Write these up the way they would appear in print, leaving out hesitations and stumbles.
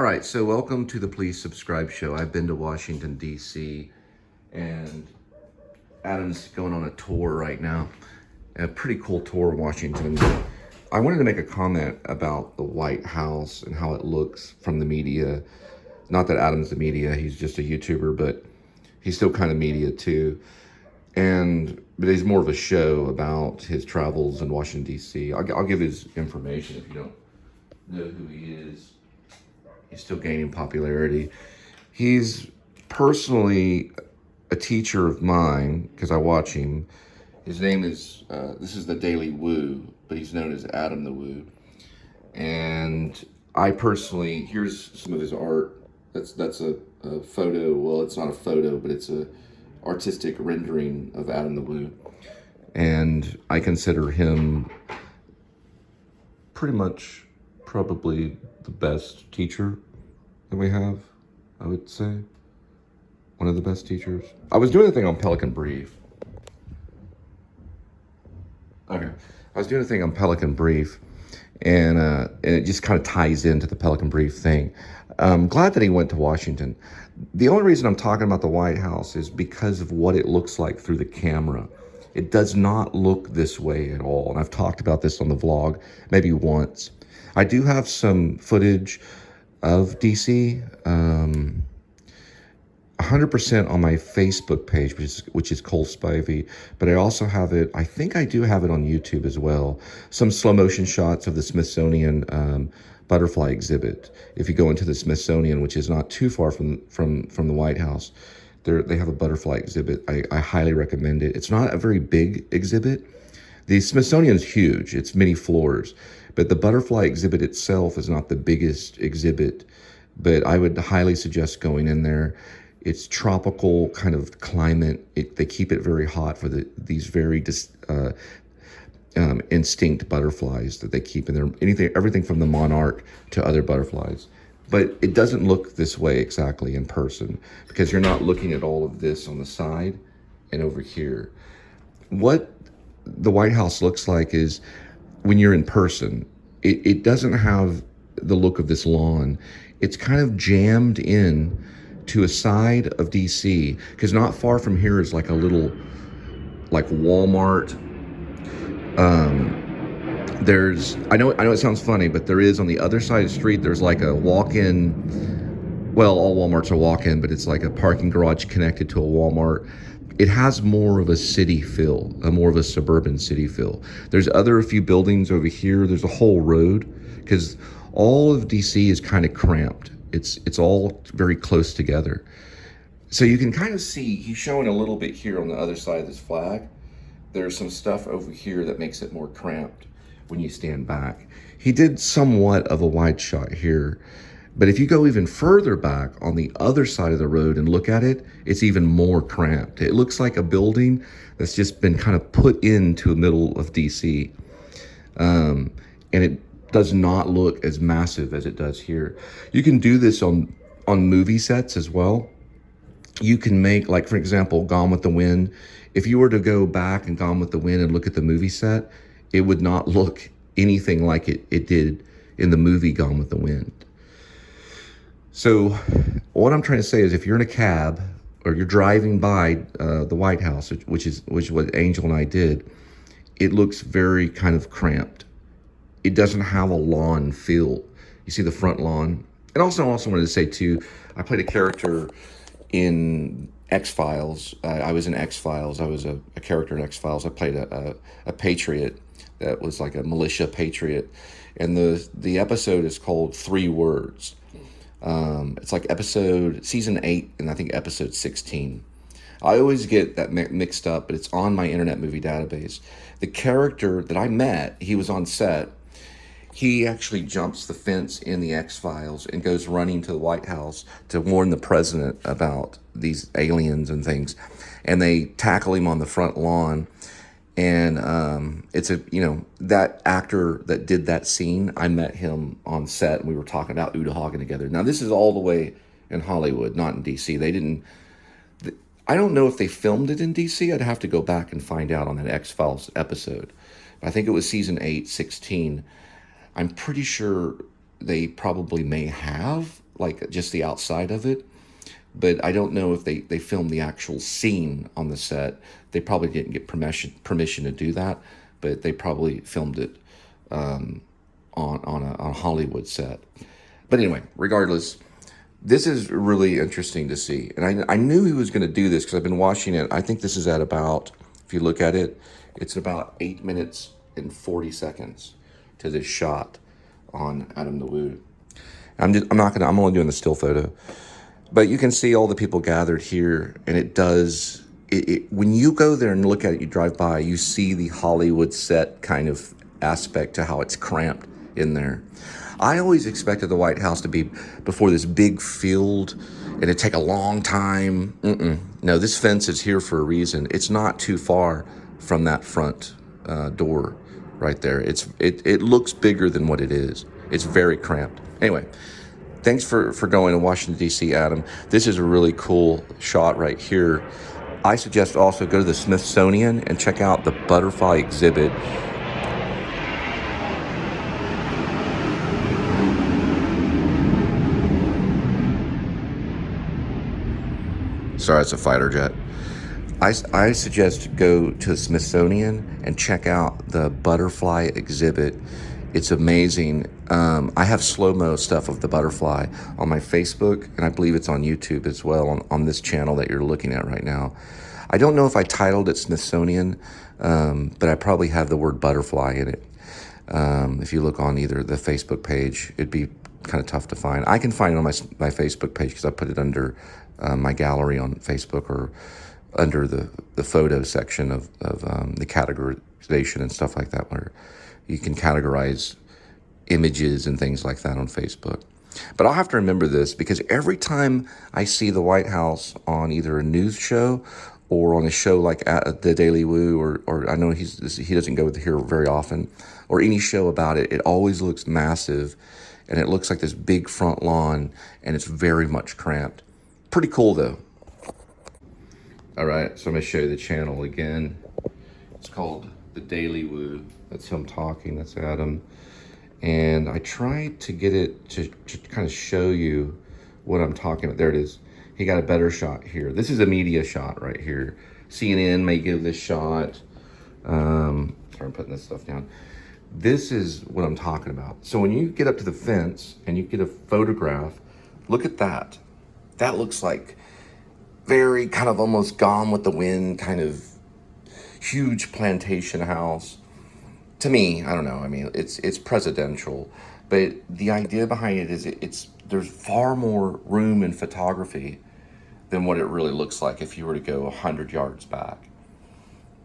right, so welcome to the Please Subscribe show. I've been to Washington, D.C., and Adam's going on a tour right now. A pretty cool tour of Washington. I wanted to make a comment about the White House and how it looks from the media. Not that Adam's the media, he's just a YouTuber, but he's still kind of media too. But he's more of a show about his travels in Washington, D.C. I'll give his information if you don't know who he is. He's still gaining popularity. He's personally a teacher of mine because I watch him. His name is, this is TheDailyWoo, but he's known as Adam the Woo. And I personally, here's some of his art. That's a photo. Well, it's not a photo, but it's a artistic rendering of Adam the Woo. And I consider him pretty much probably the best teacher that we have, I would say. One of the best teachers. I was doing a thing on Pelican Brief. Okay. I was doing a thing on Pelican Brief, and it just kind of ties into the Pelican Brief thing. I'm glad that he went to Washington. The only reason I'm talking about the White House is because of what it looks like through the camera. It does not look this way at all. And I've talked about this on the vlog maybe once. I do have some footage of DC, 100% on my Facebook page, which is Cole Spivey, but I also have it, I think I do have it on YouTube as well. Some slow motion shots of the Smithsonian butterfly exhibit. If you go into the Smithsonian, which is not too far from the White House, they have a butterfly exhibit. I highly recommend it. It's not a very big exhibit. The Smithsonian is huge. It's many floors. But the butterfly exhibit itself is not the biggest exhibit. But I would highly suggest going in there. It's tropical kind of climate. They keep it very hot for these very instinct butterflies that they keep in there. Everything from the monarch to other butterflies. But it doesn't look this way exactly in person because you're not looking at all of this on the side and over here. What the White House looks like is when you're in person, it doesn't have the look of this lawn. It's kind of jammed in to a side of DC because not far from here is like a little like Walmart. I know it sounds funny, but there is on the other side of the street, there's like a walk-in, well, all Walmarts are walk-in, but it's like a parking garage connected to a Walmart. It has more of a city feel, more of a suburban city feel. There's a few buildings over here. There's a whole road because all of DC is kind of cramped. It's all very close together. So you can kind of see, he's showing a little bit here on the other side of this flag. There's some stuff over here that makes it more cramped when you stand back. He did somewhat of a wide shot here, but if you go even further back on the other side of the road and look at it, it's even more cramped. It looks like a building that's just been kind of put into the middle of DC. And it does not look as massive as it does here. You can do this on movie sets as well. You can make, like, for example, Gone with the Wind. If you were to go back and Gone with the Wind and look at the movie set, it would not look anything like it did in the movie Gone with the Wind. So what I'm trying to say is if you're in a cab or you're driving by the White House, which is what Angel and I did, it looks very kind of cramped. It doesn't have a lawn feel. You see the front lawn. And also wanted to say too, I played a character in X-Files. I was in X-Files. I was a character in X-Files. I played a patriot that was like a militia patriot. And the episode is called 3 Words. It's like season 8 and I think episode 16. I always get that mixed up, but it's on my Internet Movie Database. The character that I met, he was on set. He actually jumps the fence in the X-Files and goes running to the White House to warn the president about these aliens and things. And they tackle him on the front lawn. And that actor that did that scene, I met him on set and we were talking about Uta Hagen together. Now, this is all the way in Hollywood, not in DC. I don't know if they filmed it in DC. I'd have to go back and find out on that X-Files episode. I think it was season 8, 16. I'm pretty sure they probably may have like just the outside of it. But I don't know if they filmed the actual scene on the set. They probably didn't get permission to do that, but they probably filmed it on a Hollywood set. But anyway, regardless, this is really interesting to see. And I knew he was going to do this because I've been watching it. I think this is at about, if you look at it, it's about 8 minutes and 40 seconds to this shot on Adam the Woo. I'm only doing the still photo. But you can see all the people gathered here, and it does, when you go there and look at it, you drive by, you see the Hollywood set kind of aspect to how it's cramped in there. I always expected the White House to be before this big field, and it'd take a long time. No, this fence is here for a reason. It's not too far from that front door right there. It looks bigger than what it is. It's very cramped. Anyway, thanks for going to Washington, D.C., Adam. This is a really cool shot right here. I suggest also go to the Smithsonian and check out the butterfly exhibit. Sorry, it's a fighter jet. I suggest go to the Smithsonian and check out the butterfly exhibit. It's amazing. I have slow-mo stuff of the butterfly on my Facebook, and I believe it's on YouTube as well on this channel that you're looking at right now. I don't know if I titled it Smithsonian, but I probably have the word butterfly in it. If you look on either the Facebook page, it'd be kind of tough to find. I can find it on my Facebook page because I put it under my gallery on Facebook or under the photo section of the categorization and stuff like that, where you can categorize images and things like that on Facebook. But I'll have to remember this because every time I see the White House on either a news show or on a show like at The Daily Woo, or I know he doesn't go here very often, or any show about it, it always looks massive, and it looks like this big front lawn, and it's very much cramped. Pretty cool though. All right, so I'm gonna show you the channel again. It's called The Daily Woo. That's him talking, that's Adam. And I tried to get it to kind of show you what I'm talking about. There it is. He got a better shot here. This is a media shot right here. CNN may give this shot. Sorry, I'm putting this stuff down. This is what I'm talking about. So when you get up to the fence and you get a photograph, look at that. That looks like very kind of almost Gone with the Wind, kind of huge plantation house. To me, I don't know. I mean, it's presidential, but the idea behind it is there's far more room in photography than what it really looks like if you were to go 100 yards back.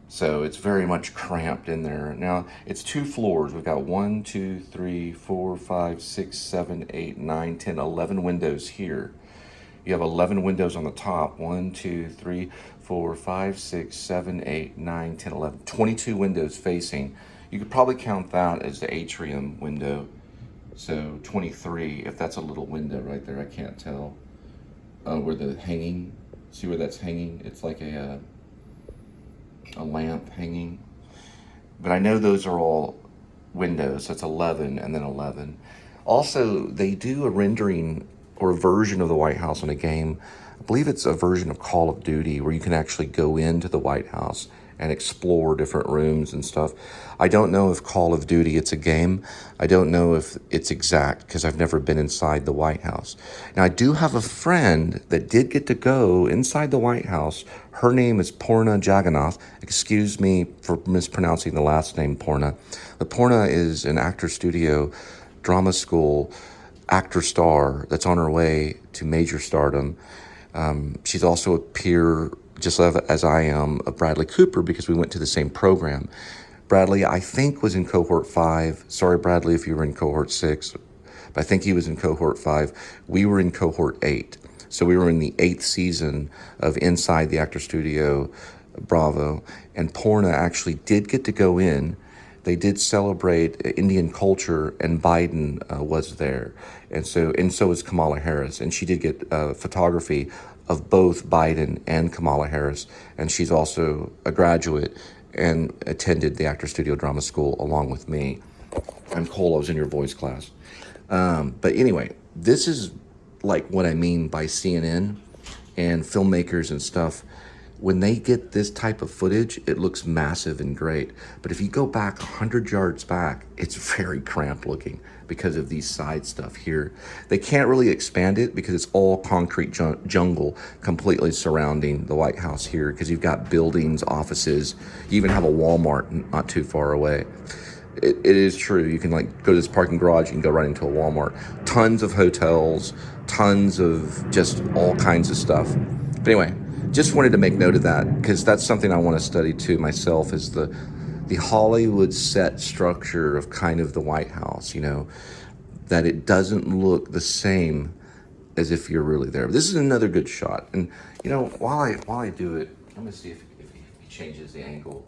So it's very much cramped in there. Now, it's 2 floors. We've got 1, 2, 3, 4, 5, 6, 7, 8, 9, 10, 11 windows here. You have 11 windows on the top. 1, 2, 3, 4, 5, 6, 7, 8, 9, 10, 11. 22 windows facing. You could probably count that as the atrium window. So 23, if that's a little window right there, I can't tell. Where the hanging, see where that's hanging? It's like a lamp hanging. But I know those are all windows. That's 11 and then 11. Also, they do a rendering or a version of the White House in a game. I believe it's a version of Call of Duty where you can actually go into the White House and explore different rooms and stuff. I don't know if Call of Duty, it's a game. I don't know if it's exact because I've never been inside the White House. Now, I do have a friend that did get to go inside the White House. Her name is Poorna Jagannath. Excuse me for mispronouncing the last name, Poorna. But Poorna is an actor studio, drama school, actor star that's on her way to major stardom. She's also a peer, just as I am, of Bradley Cooper because we went to the same program. Bradley, I think, was in cohort 5. Sorry, Bradley, if you were in cohort 6, but I think he was in cohort 5. We were in cohort 8. So we were in the 8th season of Inside the Actor Studio Bravo, and Poorna actually did get to go in. They did celebrate Indian culture, and Biden was there. And so was Kamala Harris, and she did get photography of both Biden and Kamala Harris, and she's also a graduate and attended the Actor Studio Drama School along with me. I'm Cole, I was in your voice class. But anyway, this is like what I mean by CNN and filmmakers and stuff. When they get this type of footage, it looks massive and great. But if you go back 100 yards back, it's very cramped looking because of these side stuff here. They can't really expand it because it's all concrete jungle completely surrounding the White House here, because you've got buildings, offices, you even have a Walmart not too far away. It is true. You can like go to this parking garage, you can go right into a Walmart. Tons of hotels, tons of just all kinds of stuff. But anyway, just wanted to make note of that, because that's something I want to study too myself, is the Hollywood set structure of kind of the White House, you know, that it doesn't look the same as if you're really there. But this is another good shot. And, you know, while I do it, let me see if he changes the angle,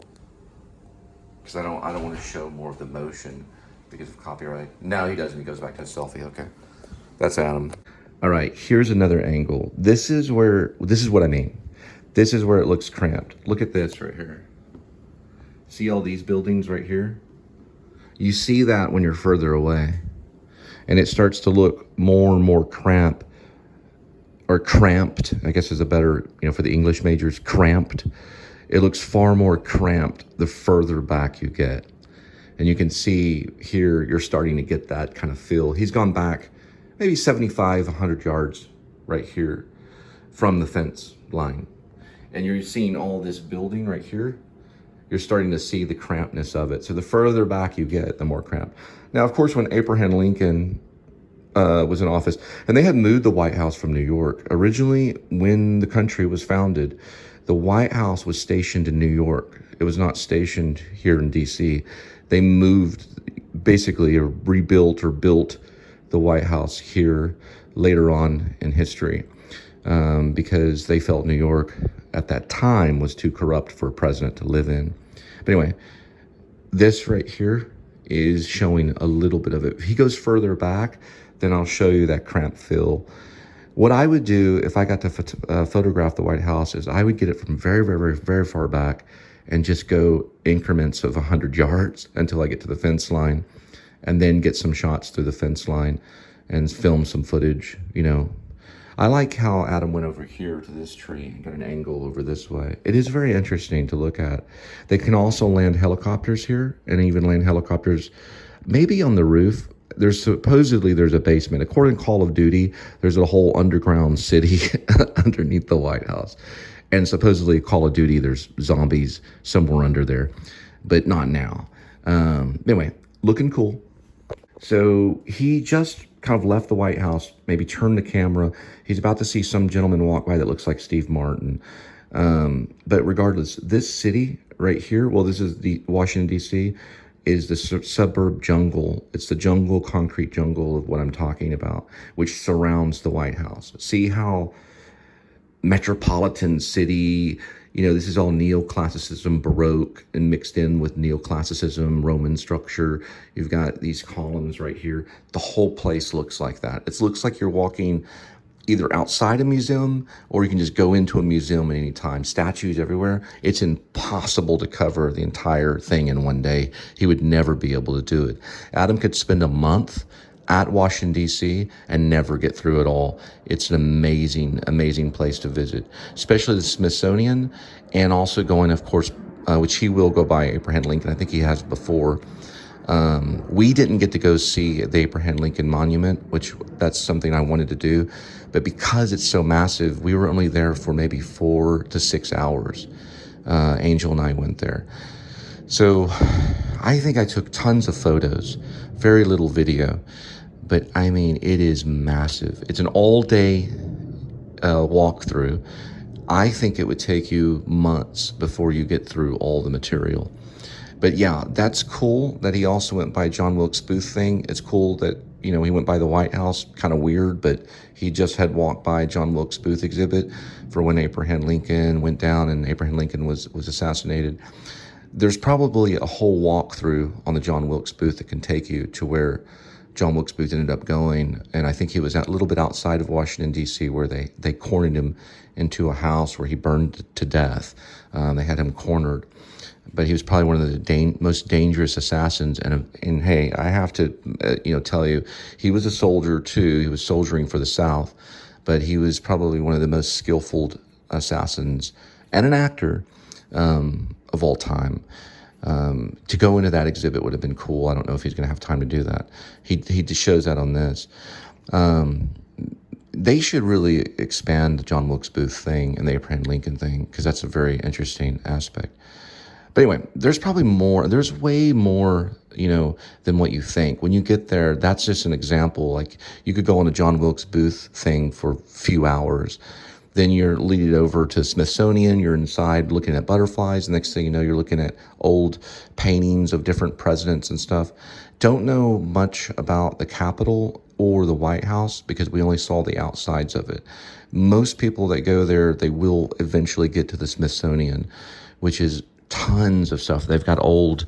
because I don't want to show more of the motion because of copyright. No, he doesn't. He goes back to a selfie. Okay. That's Adam. All right, here's another angle. This is what I mean. This is where it looks cramped. Look at this right here. See all these buildings right here? You see that when you're further away. And it starts to look more and more cramped, I guess is a better, you know, for the English majors, cramped. It looks far more cramped the further back you get. And you can see here, you're starting to get that kind of feel. He's gone back maybe 75, 100 yards right here from the fence line. And you're seeing all this building right here. You're starting to see the crampness of it. So the further back you get, the more cramped. Now, of course, when Abraham Lincoln was in office, and they had moved the White House from New York. Originally, when the country was founded, the White House was stationed in New York. It was not stationed here in DC. They moved, basically, or rebuilt or built the White House here later on in history, because they felt New York at that time was too corrupt for a president to live in. But anyway, this right here is showing a little bit of it. If he goes further back, then I'll show you that cramped feel. What I would do if I got to photograph the White House is I would get it from very, very, very, very far back and just go increments of 100 yards until I get to the fence line, and then get some shots through the fence line and film some footage, you know. I like how Adam went over here to this tree and got an angle over this way. It is very interesting to look at. They can also land helicopters here, and even land helicopters maybe on the roof. There's a basement. According to Call of Duty, there's a whole underground city underneath the White House. And supposedly Call of Duty, there's zombies somewhere under there, but not now. Anyway, looking cool. So he just kind of left the White House, maybe turned the camera. He's about to see some gentleman walk by that looks like Steve Martin. But regardless, this city right here, well, this is the Washington, D.C., is the suburb jungle. It's the jungle, concrete jungle of what I'm talking about, which surrounds the White House. See how metropolitan city, you know, this is all neoclassicism, Baroque, and mixed in with neoclassicism, Roman structure. You've got these columns right here. The whole place looks like that. It looks like you're walking either outside a museum, or you can just go into a museum at any time. Statues everywhere. It's impossible to cover the entire thing in one day. He would never be able to do it. Adam could spend a month at Washington, D.C. and never get through it all. It's an amazing, amazing place to visit, especially the Smithsonian, and also going, of course, which he will go by Abraham Lincoln. I think he has before. We didn't get to go see the Abraham Lincoln Monument, which that's something I wanted to do. But because it's so massive, we were only there for maybe 4 to 6 hours. Angel and I went there. So I think I took tons of photos, very little video. But I mean, it is massive. It's an all-day walkthrough. I think it would take you months before you get through all the material. But yeah, that's cool that he also went by John Wilkes Booth thing. It's cool that, you know, he went by the White House, kind of weird, but he just had walked by John Wilkes Booth exhibit for when Abraham Lincoln went down and Abraham Lincoln was assassinated. There's probably a whole walkthrough on the John Wilkes Booth that can take you to where John Wilkes Booth ended up going. And I think he was a little bit outside of Washington, D.C., where they cornered him into a house where he burned to death. They had him cornered. but he was probably one of the most dangerous assassins. And hey, I have to, tell you, he was a soldier too. He was soldiering for the South, but he was probably one of the most skillful assassins and an actor of all time. To go into that exhibit would have been cool. I don't know if he's going to have time to do that. He just shows that on this. They should really expand the John Wilkes Booth thing and the Abraham Lincoln thing, because that's a very interesting aspect. But anyway, there's probably more. There's way more, than what you think. When you get there, that's just an example. Like, you could go on a John Wilkes Booth thing for a few hours. Then you're leading over to Smithsonian. You're inside looking at butterflies. The next thing you know, you're looking at old paintings of different presidents and stuff. Don't know much about the Capitol or the White House because we only saw the outsides of it. Most people that go there, they will eventually get to the Smithsonian, which is tons of stuff. They've got old,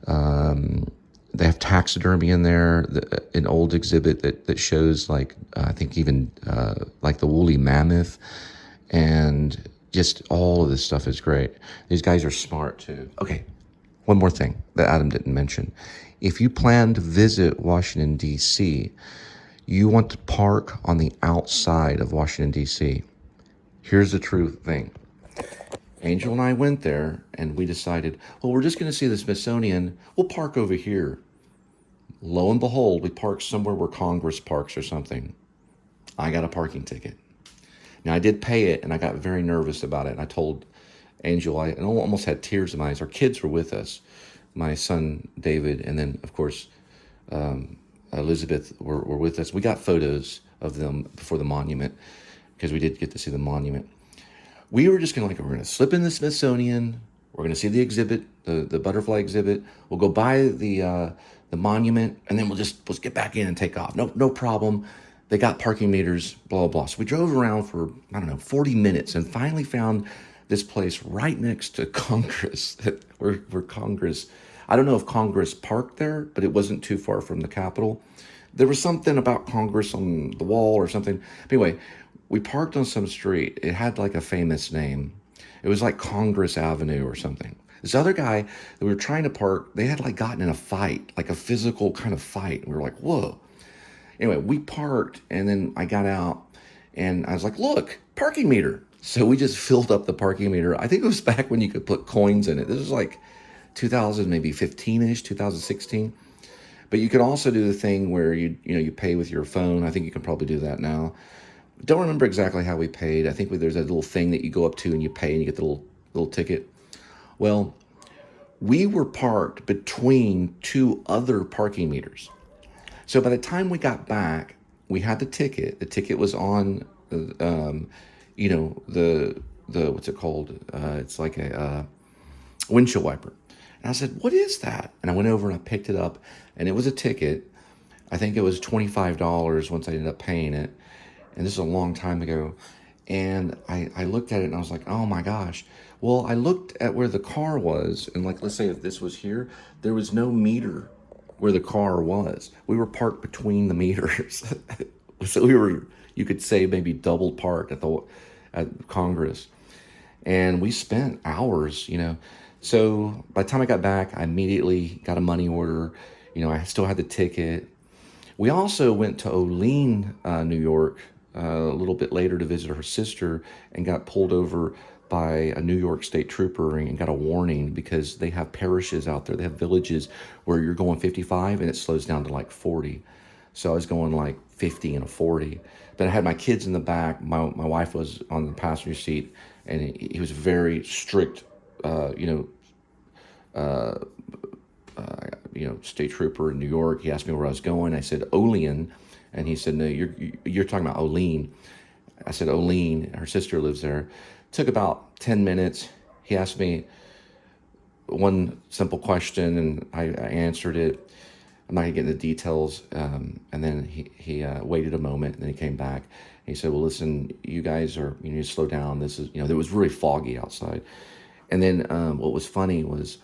they have taxidermy in there, an old exhibit that shows I think even like the woolly mammoth, and just all of this stuff is great. These guys are smart too. Okay, one more thing that Adam didn't mention. If you plan to visit Washington, D.C., you want to park on the outside of Washington, D.C. Here's the true thing. Angel and I went there and we decided, well, we're just going to see the Smithsonian. We'll park over here. Lo and behold, we parked somewhere where Congress parks or something. I got a parking ticket. Now, I did pay it and I got very nervous about it. And I told Angel, I almost had tears in my eyes. Our kids were with us, my son, David, and then, of course, Elizabeth were with us. We got photos of them before the monument because we did get to see the monument. We were just we're going to slip in the Smithsonian. We're going to see the exhibit, the butterfly exhibit. We'll go by the monument, and then let's get back in and take off. No problem. They got parking meters, blah, blah, blah. So we drove around for, 40 minutes and finally found this place right next to Congress, where Congress, I don't know if Congress parked there, but it wasn't too far from the Capitol. There was something about Congress on the wall or something. But anyway, we parked on some street. It had a famous name. It was like Congress Avenue or something. This other guy that we were trying to park, they had gotten in a fight, a physical kind of fight. We were like, whoa. Anyway, we parked and then I got out and I was like, look, parking meter. So we just filled up the parking meter. I think it was back when you could put coins in it. This was 2000, maybe 15-ish, 2016. But you could also do the thing where you pay with your phone. I think you can probably do that now. Don't remember exactly how we paid. I think there's a little thing that you go up to and you pay and you get the little ticket. Well, we were parked between two other parking meters. So by the time we got back, we had the ticket. The ticket was on, the what's it called? It's like a windshield wiper. And I said, what is that? And I went over and I picked it up, and it was a ticket. I think it was $25 once I ended up paying it. And this is a long time ago. And I looked at it and I was like, oh my gosh. Well, I looked at where the car was, and let's say if this was here, there was no meter where the car was. We were parked between the meters. So you could say maybe double parked at Congress. And we spent hours, So by the time I got back, I immediately got a money order. I still had the ticket. We also went to Olean, New York, a little bit later to visit her sister, and got pulled over by a New York State trooper and got a warning because they have parishes out there. They have villages where you're going 55 and it slows down to 40. So I was going 50 and a 40. But I had my kids in the back. My wife was on the passenger seat, and he was very strict, state trooper in New York. He asked me where I was going. I said Olean, and he said, no, you're talking about Olean. I said Olean. Her sister lives there. Took about 10 minutes. He asked me one simple question, and I answered it. I'm not gonna get into details. And then he waited a moment, and then he came back. And he said, well, listen, you guys are, you need to slow down. This is, it was really foggy outside. And then what was funny was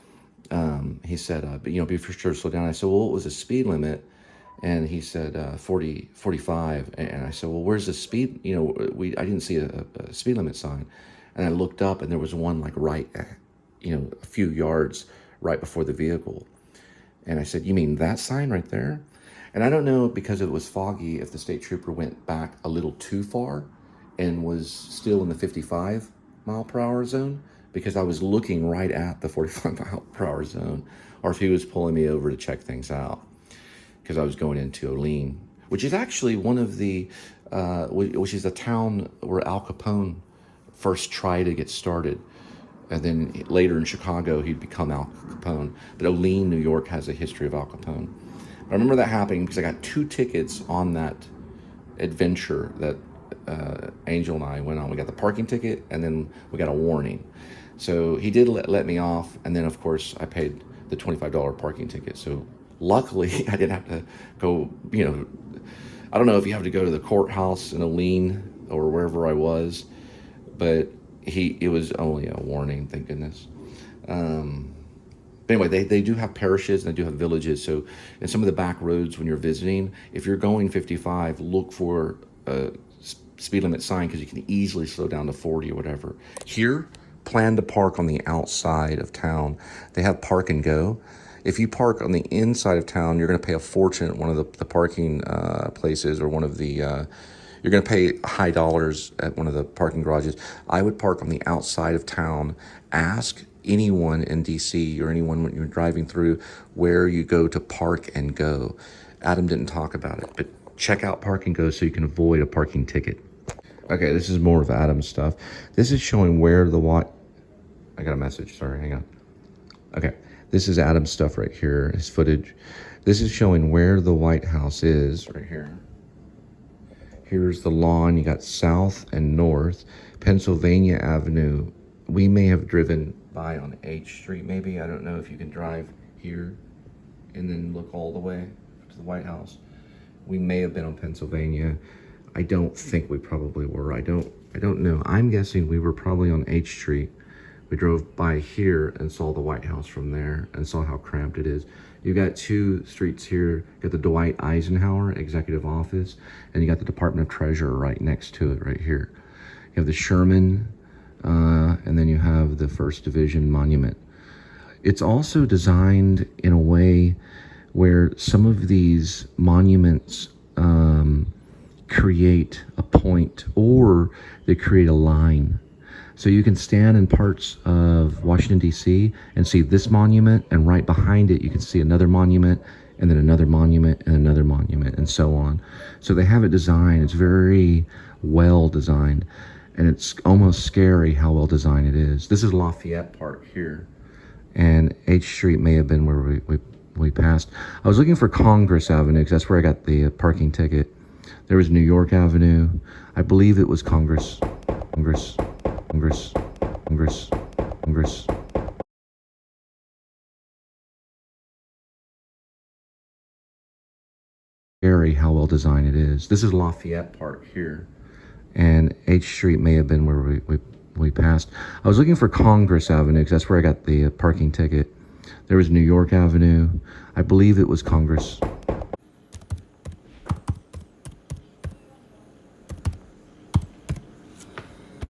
he said, but, be for sure to slow down. I said, well, what was the speed limit? And he said 45. And I said, well, where's the speed? I didn't see a speed limit sign. And I looked up, and there was one right a few yards right before the vehicle. And I said, "You mean that sign right there?" And I don't know, because it was foggy, if the state trooper went back a little too far and was still in the 55 mile per hour zone, because I was looking right at the 45 mile per hour zone, or if he was pulling me over to check things out, because I was going into Olean, which is actually one of the, which is a town where Al Capone first tried to get started. And then later in Chicago, he'd become Al Capone. But Olean, New York has a history of Al Capone. I remember that happening because I got 2 tickets on that adventure that Angel and I went on. We got the parking ticket, and then we got a warning. So he did let me off, and then of course I paid the $25 parking ticket. So luckily I didn't have to go, I don't know if you have to go to the courthouse in Olean or wherever I was, but it was only a warning, thank goodness. But anyway, they do have parishes and they do have villages. So in some of the back roads when you're visiting, if you're going 55, look for a speed limit sign, because you can easily slow down to 40 or whatever. Here, plan to park on the outside of town. They have park and go. If you park on the inside of town, you're going to pay a fortune at one of the parking places, or one of the, you're going to pay high dollars at one of the parking garages. I would park on the outside of town. Ask anyone in DC or anyone when you're driving through where you go to park and go. Adam didn't talk about it, but check out park and go so you can avoid a parking ticket. Okay, this is more of Adam's stuff. This is showing where I got a message, sorry, hang on. Okay, this is Adam's stuff right here, his footage. This is showing where the White House is, right here. Here's the lawn, you got south and north, Pennsylvania Avenue. We may have driven by on H Street, maybe. I don't know if you can drive here and then look all the way to the White House. We may have been on Pennsylvania. I don't think we probably were. I don't know. I'm guessing we were probably on H Street. We drove by here and saw the White House from there and saw how cramped it is. You got 2 streets here. You got the Dwight Eisenhower Executive Office, and you got the Department of Treasury right next to it, right here. You have the Sherman, and then you have the 1st Division Monument. It's also designed in a way where some of these monuments create a point, or they create a line. So you can stand in parts of Washington, D.C. and see this monument, and right behind it you can see another monument, and then another monument, and another monument, and so on. So they have it designed. It's very well designed, and it's almost scary how well designed it is. This is Lafayette Park here, and H Street may have been where we passed. I was looking for Congress Avenue because that's where I got the parking ticket. There was New York Avenue. I believe it was Congress. Scary how well designed it is. This is Lafayette Park here, and H Street may have been where we passed. I was looking for Congress Avenue because that's where I got the parking ticket. There was New York Avenue. I believe it was Congress.